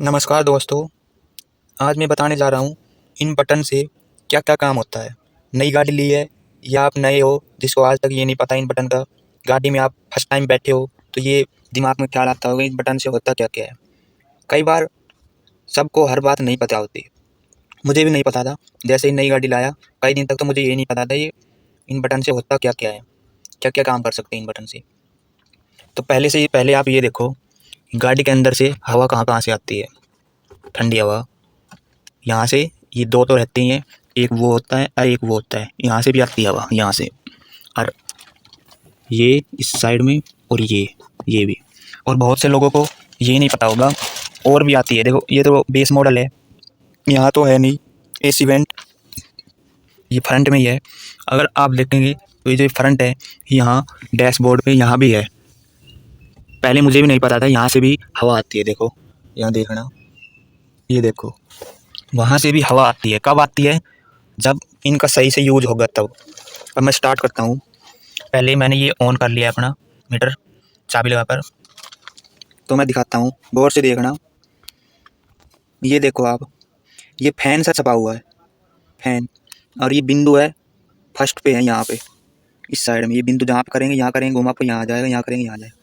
नमस्कार दोस्तों। आज मैं बताने जा रहा हूँ इन बटन से क्या क्या काम होता है। नई गाड़ी ली है या आप नए हो जिसको आज तक ये नहीं पता इन बटन का, गाड़ी में आप फर्स्ट टाइम बैठे हो तो ये दिमाग में ख्याल आता होगा इन बटन से होता क्या क्या है। कई बार सबको हर बात नहीं पता होती, मुझे भी नहीं पता था। जैसे ही नई गाड़ी लाया कई दिन तक तो मुझे ये नहीं पता था ये इन बटन से होता क्या क्या है, क्या क्या काम कर सकते हैं इन बटन से। तो पहले आप ये देखो, गाड़ी के अंदर से हवा कहाँ कहाँ से आती है। ठंडी हवा यहाँ से, ये दो तो रहते ही हैं, एक वो होता है और एक वो होता है। यहाँ से भी आती है हवा, यहाँ से, और ये इस साइड में, और ये भी। और बहुत से लोगों को ये नहीं पता होगा और भी आती है। देखो ये तो बेस मॉडल है, यहाँ तो है नहीं एसी वेंट, ये फ्रंट में ही है। अगर आप देखेंगे तो ये जो फ्रंट है यहाँ डैशबोर्ड पे यहाँ भी है। पहले मुझे भी नहीं पता था, यहाँ से भी हवा आती है। देखो यहाँ देखना, ये देखो वहाँ से भी हवा आती है। कब आती है? जब इनका सही से यूज होगा तब। अब मैं स्टार्ट करता हूँ। पहले मैंने ये ऑन कर लिया अपना मीटर चाबी लगाकर, तो मैं दिखाता हूँ, गौर से देखना। ये देखो आप, ये फैन सा छपा हुआ है, फैन। और ये बिंदु है फर्स्ट पे है, यहाँ पे इस साइड में। ये बिंदु जहाँ पे करेंगे, यहाँ करेंगे घुमा पे यहाँ आ जाएगा, यहाँ करेंगे यहाँ जाएगा।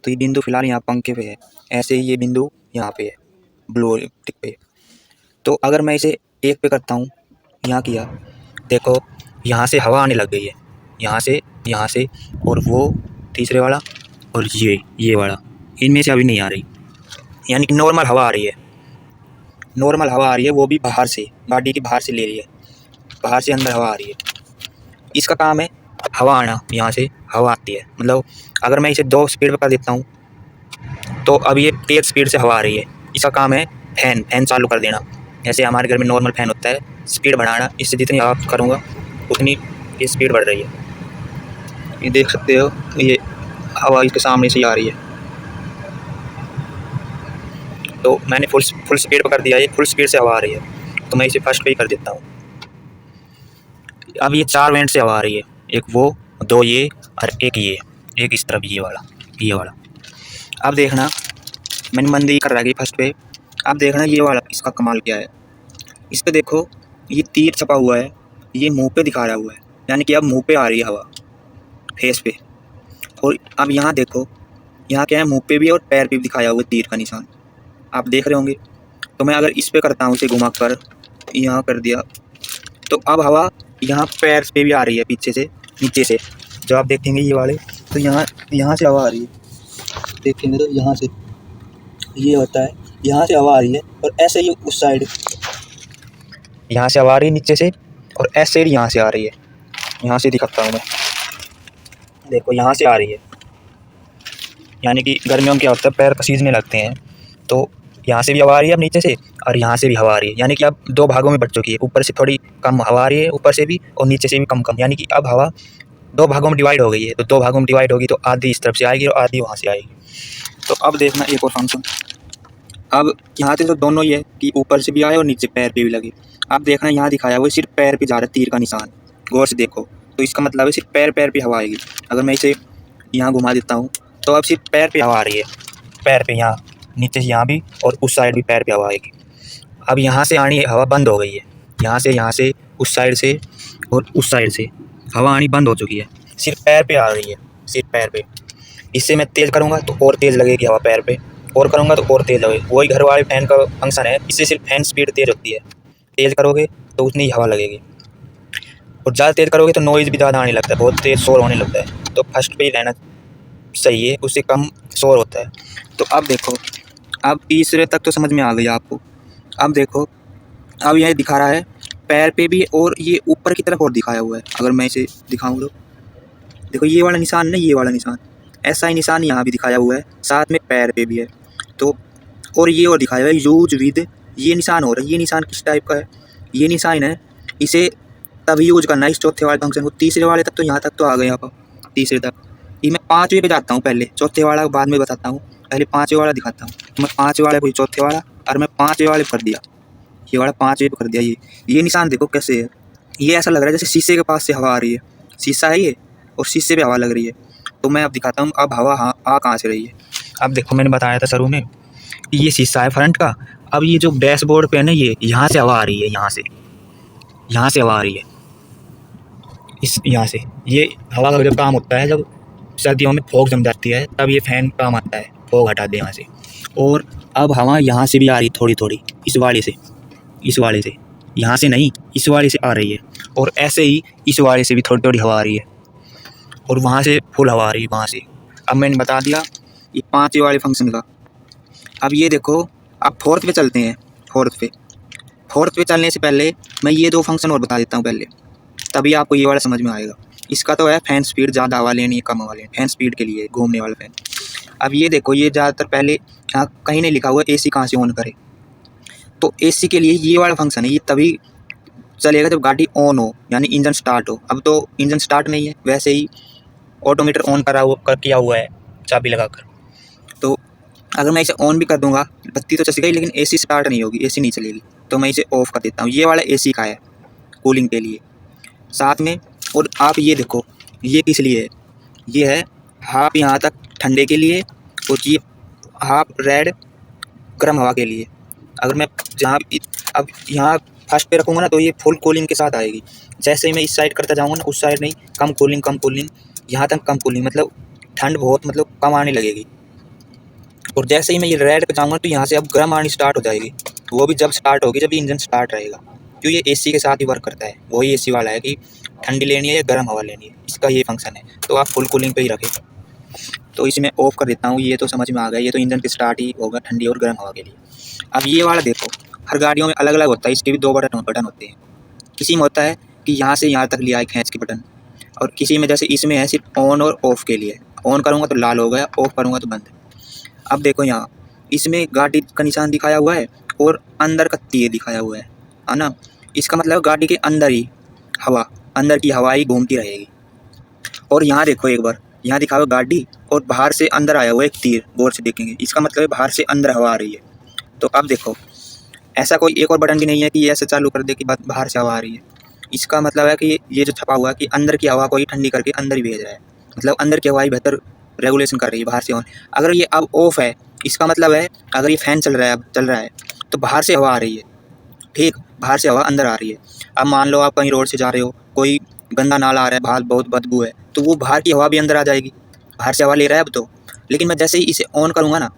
तो ये बिंदु फिलहाल यहाँ पंखे पे है, ऐसे ही ये बिंदु यहाँ पे है ब्लू टिक पे। तो अगर मैं इसे एक पे करता हूँ, यहाँ किया, देखो यहाँ से हवा आने लग गई है, यहाँ से, और वो तीसरे वाला और ये वाला, इनमें से अभी नहीं आ रही। यानी कि नॉर्मल हवा आ रही है, नॉर्मल हवा आ रही है, वो भी बाहर से, गाड़ी की बाहर से ले रही है, बाहर से अंदर हवा आ रही है। इसका काम है हवा आना, यहाँ से हवा आती है। मतलब अगर मैं इसे 2 स्पीड पर कर देता हूँ तो अब ये तेज़ स्पीड से हवा आ रही है। इसका काम है फैन चालू कर देना। जैसे हमारे घर में नॉर्मल फ़ैन होता है, स्पीड बढ़ाना, इससे जितनी हवा करूँगा उतनी ये स्पीड बढ़ रही है। ये देख सकते हो, ये हवा इसके सामने से आ रही है। तो मैंने फुल स्पीड पर कर दिया, ये फुल स्पीड से हवा आ रही है। तो मैं इसे फर्स्ट पे ही कर देता हूँ। अब ये 4 वेंट से हवा आ रही है, एक वो, 2 ये और एक ये, एक इस तरफ ये वाला। अब देखना, मैंने मंदी कर रखी फर्स्ट पे। अब देखना ये वाला, इसका कमाल क्या है। इस पे देखो, ये तीर छपा हुआ है, ये मुंह पे दिखा रहा हुआ है, यानी कि अब मुंह पे आ रही है हवा, फेस पे। और अब यहाँ देखो, यहाँ क्या है, मुंह पे भी और पैर पे भी दिखाया हुआ है तीर का निशान, आप देख रहे होंगे। तो मैं अगर इस पे करता हूँ, इसे घुमा कर यहाँ कर दिया, तो अब हवा यहाँ पैर पे भी आ रही है, पीछे से, नीचे से। जब आप देखेंगे ये वाले, तो यहाँ से हवा आ रही है, देखेंगे तो यहाँ से ये होता है, यहाँ से हवा आ रही है। और ऐसे ही उस साइड, यहाँ से हवा आ रही है नीचे से, और ऐसे ही यहाँ से आ रही है। यहाँ से दिखाता हूँ मैं, देखो यहाँ से आ रही है। यानी कि गर्मियों में क्या होता है, पैर पसीजने लगते हैं, तो यहाँ से भी हवा आ रही है अब नीचे से, और यहाँ से भी हवा आ रही है। यानी कि अब 2 भागों में बट चुकी है, ऊपर से थोड़ी कम हवा आ रही है, ऊपर से भी, और नीचे से भी कम कम। यानी कि अब हवा 2 भागों में डिवाइड हो गई है। तो 2 भागों में डिवाइड होगी तो आधी इस तरफ से आएगी और आधी वहाँ से आएगी। तो अब देखना एक और फंक्शन, अब यहाँ से तो दोनों ही है कि ऊपर से भी आए और नीचे पैर पे भी लगे। अब देखना यहाँ दिखाया हुआ सिर्फ पैर पे जा रहा है तीर का निशान, गौर से देखो। तो इसका मतलब है सिर्फ पैर पे हवा आएगी। अगर मैं इसे यहाँ घुमा देता हूँ तो अब सिर्फ पैर पे हवा आ रही है, पैर पे यहाँ, नीचे से यहाँ भी, और उस साइड भी पैर पे हवा आएगी। अब यहाँ से आनी हवा बंद हो गई है, यहाँ से उस साइड से और उस साइड से हवा आनी बंद हो चुकी है, सिर्फ पैर पे आ रही है, सिर्फ पैर पे। इससे मैं तेज़ करूँगा तो और तेज़ लगेगी हवा पैर पे, और करूँगा तो और तेज़ लगेगी। वही घर वाले फ़ैन का फंक्शन है, इससे सिर्फ फैन स्पीड तेज़ होती है, तेज़ करोगे तो उतनी ही हवा लगेगी। और ज़्यादा तेज़ करोगे तो नॉइज़ भी ज़्यादा आने लगता है, बहुत तेज़ शोर होने लगता है। तो फर्स्ट पे ही रहना सही है, उससे कम शोर होता है। तो अब देखो, अब तीसरे तक तो समझ में आ गई आपको। अब देखो, अब यह दिखा रहा है पैर पे भी, और ये ऊपर की तरफ और दिखाया हुआ है। अगर मैं इसे दिखाऊँ तो देखो, ये वाला निशान नहीं, ये वाला निशान, ऐसा ही निशान यहाँ भी दिखाया हुआ है, साथ में पैर पे भी है। तो और ये और दिखाया हुआ है यूज विद, ये निशान हो रहा है। ये निशान किस टाइप का है, ये निशान है, इसे तभी यूज करना है इस चौथे वाले फंक्शन को। तीसरे वाले तक तो यहाँ तक तो आ गए आप, तीसरे तक। ये मैं 5वें पे जाता हूँ, पहले चौथे वाला बाद में बताता हूँ, पहले 5वें वाला दिखाता हूँ। तो मैं 5वें वाले को, चौथे वाला, और मैं 5वें वाले कर दिया, ये वाला 5वें पे कर दिया। ये निशान देखो कैसे है, ये ऐसा लग रहा है जैसे शीशे के पास से हवा आ रही है, शीशा है ये और शीशे पे हवा लग रही है। तो मैं अब दिखाता हूँ अब हवा आ कहाँ से रही है। अब देखो, मैंने बताया था शुरू में कि ये शीशा है फ्रंट का, अब ये जो डैशबोर्ड पे है ना, ये यहाँ से हवा आ रही है, यहाँ से हवा आ रही है, इस यहाँ से। ये हवा का जब काम होता है, जब सर्दियों में फॉग जम जाती है, तब ये फ़ैन काम आता है, फॉग हटा दे यहाँ से। और अब हवा यहाँ से भी आ रही थोड़ी थोड़ी, इस वाले से, यहाँ से नहीं, इस वाले से आ रही है। और ऐसे ही इस वाले से भी थोड़ी थोड़ी हवा आ रही है, और वहाँ से फुल हवा आ रही है वहाँ से। अब मैंने बता दिया ये 5 वाले फंक्शन का। अब ये देखो, अब फोर्थ पे चलते हैं। फोर्थ पे चलने से पहले मैं ये 2 फंक्शन और बता देता हूँ पहले, तभी आपको ये वाला समझ में आएगा। इसका तो है फैन स्पीड, ज़्यादा हवा लेनी है कम हवा लेनी, फैन स्पीड के लिए घूमने वाला फैन। अब ये देखो, ये ज़्यादातर पहले यहाँ कहीं नहीं लिखा हुआ AC कहाँ से ऑन करे, तो AC के लिए ये वाला फंक्शन है, ये तभी चलेगा जब गाड़ी ऑन हो, यानी इंजन स्टार्ट हो। अब तो इंजन स्टार्ट नहीं है, वैसे ही ऑटोमीटर ऑन किया हुआ है चाबी लगाकर। तो अगर मैं इसे ऑन भी कर दूंगा, बत्ती तो चलेगी लेकिन AC स्टार्ट नहीं होगी, AC नहीं चलेगी। तो मैं इसे ऑफ़ कर देता हूँ। ये वाला AC का है, कूलिंग के लिए साथ में। और आप ये देखो, ये किस लिए है, ये है हाफ यहाँ तक ठंडे के लिए, और ये हाफ रेड गर्म हवा के लिए। अगर मैं जहाँ अब यहाँ फर्स्ट पे रखूँगा ना, तो ये फुल कूलिंग के साथ आएगी। जैसे ही मैं इस साइड करता जाऊँगा ना, उस साइड नहीं, कम कूलिंग, यहाँ तक कम कूलिंग, मतलब ठंड बहुत मतलब कम आने लगेगी। और जैसे ही मैं ये रेड पे जाऊँगा, तो यहाँ से अब गर्म आनी स्टार्ट हो जाएगी। वो भी जब स्टार्ट होगी, जब इंजन स्टार्ट रहेगा, क्यों ये AC के साथ ही वर्क करता है। वही AC वाला है कि ठंडी लेनी है या गर्म हवा लेनी है, इसका ये फंक्शन है। तो आप फुल कूलिंग पे ही रखें। तो इसे मैं ऑफ़ कर देता हूँ। ये तो समझ में आ गया, ये तो इंजन के स्टार्ट ही होगा ठंडी और गर्म हवा के लिए। अब ये वाला देखो, हर गाड़ियों में अलग अलग होता है, इसके भी 2 बटन होते हैं। किसी में होता है कि यहाँ से यहाँ तक लिया है खींच के बटन, और किसी में जैसे इसमें है सिर्फ ऑन और ऑफ़ के लिए। ऑन करूँगा तो लाल हो गया, ऑफ़ करूँगा तो बंद। अब देखो, यहाँ इसमें गाड़ी का निशान दिखाया हुआ है और अंदर का तीर दिखाया हुआ है ना। इसका मतलब गाड़ी के अंदर ही हवा, अंदर की हवा ही घूमती रहेगी। और यहाँ देखो एक बार, यहाँ दिखा हुआ गाड़ी और बाहर से अंदर आया हुआ एक तीर, गौर से देखेंगे, इसका मतलब है बाहर से अंदर हवा आ रही है। तो अब देखो, ऐसा कोई एक और बटन भी नहीं है कि ये ऐसे चालू कर दे कि बाहर से हवा आ रही है। इसका मतलब है कि ये जो छपा हुआ है कि अंदर की हवा को ही ठंडी करके अंदर ही भेज रहा है, मतलब अंदर की हवा ही बेहतर रेगुलेशन कर रही है बाहर से ऑन। अगर ये अब ऑफ है, इसका मतलब है अगर ये फ़ैन चल रहा है तो बाहर से हवा आ रही है, ठीक, बाहर से हवा अंदर आ रही है। अब मान लो आप कहीं रोड से जा रहे हो, कोई गंदा नाला आ रहा है, बाहर बहुत बदबू है, तो वो बाहर की हवा भी अंदर आ जाएगी, बाहर से हवा ले रहा है अब तो। लेकिन मैं जैसे ही इसे ऑन करूँगा ना,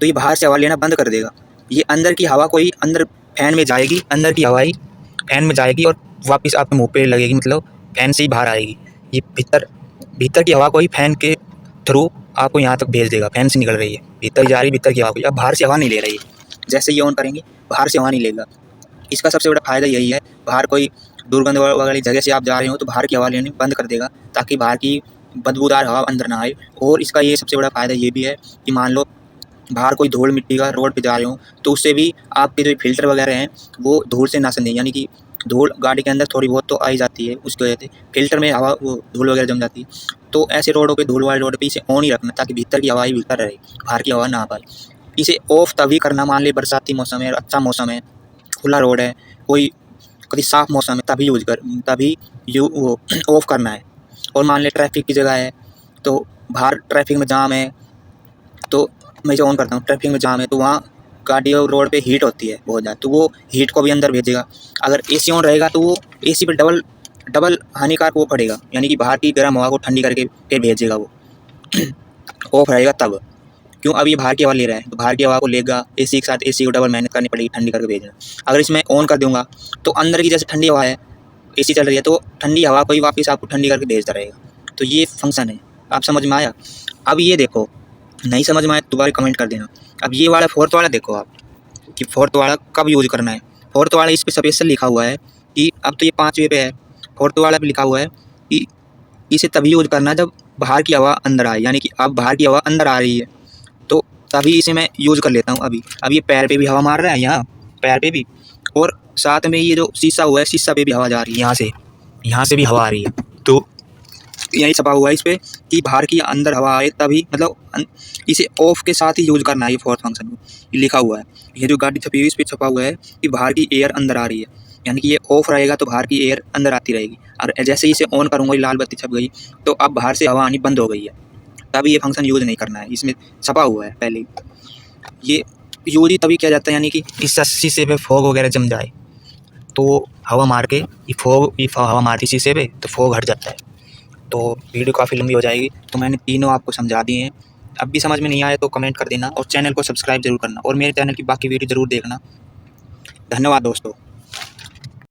तो ये बाहर से हवा लेना बंद कर देगा। ये अंदर की हवा को ही अंदर फैन में जाएगी, अंदर की हवा ही फैन में जाएगी और वापस आपके मुँह पे लगेगी, मतलब फैन से ही बाहर आएगी। ये भीतर की हवा को ही फैन के थ्रू आपको यहाँ तक भेज देगा। फैन से निकल रही है, भीतर जा रही है, भीतर की हवा को, अब बाहर से हवा नहीं ले रही है। जैसे ये ऑन करेंगे, बाहर से हवा नहीं लेगा। इसका सबसे बड़ा फ़ायदा यही है, बाहर कोई दुर्गंध वाली जगह से आप जा रहे हो तो बाहर की हवा लेनी बंद कर देगा, ताकि बाहर की बदबूदार हवा अंदर ना आए। और इसका ये सबसे बड़ा फ़ायदा ये भी है कि मान लो बाहर कोई धूल मिट्टी का रोड पे जा रहे हो, तो उससे भी आपके जो फ़िल्टर वगैरह हैं वो धूल से ना सने, यानी कि धूल गाड़ी के अंदर थोड़ी बहुत तो आ ही जाती है, उसकी वजह से फ़िल्टर में हवा वो धूल वगैरह जम जाती है। तो ऐसे रोडों पे, धूल वाले रोड पे इसे ऑन ही रखना, ताकि भीतर की हवा ही भीतर रहे, बाहर की हवा ना आ पाए। इसे ऑफ़ तभी करना, मान ली बरसाती मौसम है, अच्छा मौसम है, खुला रोड है, कोई कभी साफ़ मौसम है, तभी वो ऑफ़ करना है। और मान लें ट्रैफिक की जगह है, तो बाहर ट्रैफिक में जाम है, तो मैं इसे ऑन करता हूँ। ट्रैफिक में जाम है तो वहाँ गाड़ी और रोड पे हीट होती है बहुत ज़्यादा, तो वो हीट को भी अंदर भेजेगा। अगर AC ऑन रहेगा तो वो AC पे डबल हानिकारक वो पड़ेगा, यानी कि बाहर की गर्म हवा को ठंडी करके फिर भेजेगा वो। ऑफ रहेगा तब, क्यों, अब ये बाहर की हवा ले रहा है, तो बाहर की हवा को लेगा, AC के साथ AC को डबल मेहनत करनी पड़ेगी ठंडी करके भेजना। अगर इसमें ऑन कर दूँगा तो अंदर की जैसे ठंडी हवा है, AC चल रही है, तो ठंडी हवा को ही वापस आपको ठंडी करके भेजता रहेगा। तो ये फंक्शन है। आप समझ में आया? अब ये देखो, नहीं समझ में आया दोबारा कमेंट कर देना। अब ये वाला फोर्थ वाला देखो आप, कि फोर्थ वाला कब यूज़ करना है। फोर्थ वाला इस पर स्पेशल लिखा हुआ है कि अब तो ये 5वें पे है, फोर्थ वाला पे लिखा हुआ है कि इसे तभी यूज़ करना जब बाहर की हवा अंदर आए, यानी कि अब बाहर की हवा अंदर आ रही है, तो तभी इसे मैं यूज़ कर लेता हूँ। अब ये पैर पे भी हवा मार रहा है, यहाँ पैर पे भी, और साथ में ये जो शीशा हुआ है, शीशा पे भी हवा जा रही है, यहाँ से भी हवा आ रही है। तो यही छपा हुआ है इस पर कि बाहर की अंदर हवा आए तभी, मतलब इसे ऑफ के साथ ही यूज़ करना है। ये फोर्थ फंक्शन में लिखा हुआ है, ये जो गाड़ी छपी हुई इस पर छपा हुआ है कि बाहर की एयर अंदर आ रही है, यानी कि ये ऑफ रहेगा तो बाहर की एयर अंदर आती रहेगी। और जैसे ही इसे ऑन करूँगा, लाल बत्ती छप गई, तो अब बाहर से हवा आनी बंद हो गई है, तभी ये फंक्शन यूज़ नहीं करना है। इसमें छपा हुआ है पहले, ये यूज ही तभी किया जाता है, यानी कि इस शीशे पे फॉग वगैरह जम जाए तो हवा मार के हवा मारती शीशे पे तो फॉग हट जाता है। तो वीडियो काफ़ी लंबी हो जाएगी, तो मैंने तीनों आपको समझा दिए हैं। अब भी समझ में नहीं आया तो कमेंट कर देना और चैनल को सब्सक्राइब जरूर करना और मेरे चैनल की बाकी वीडियो ज़रूर देखना। धन्यवाद दोस्तों।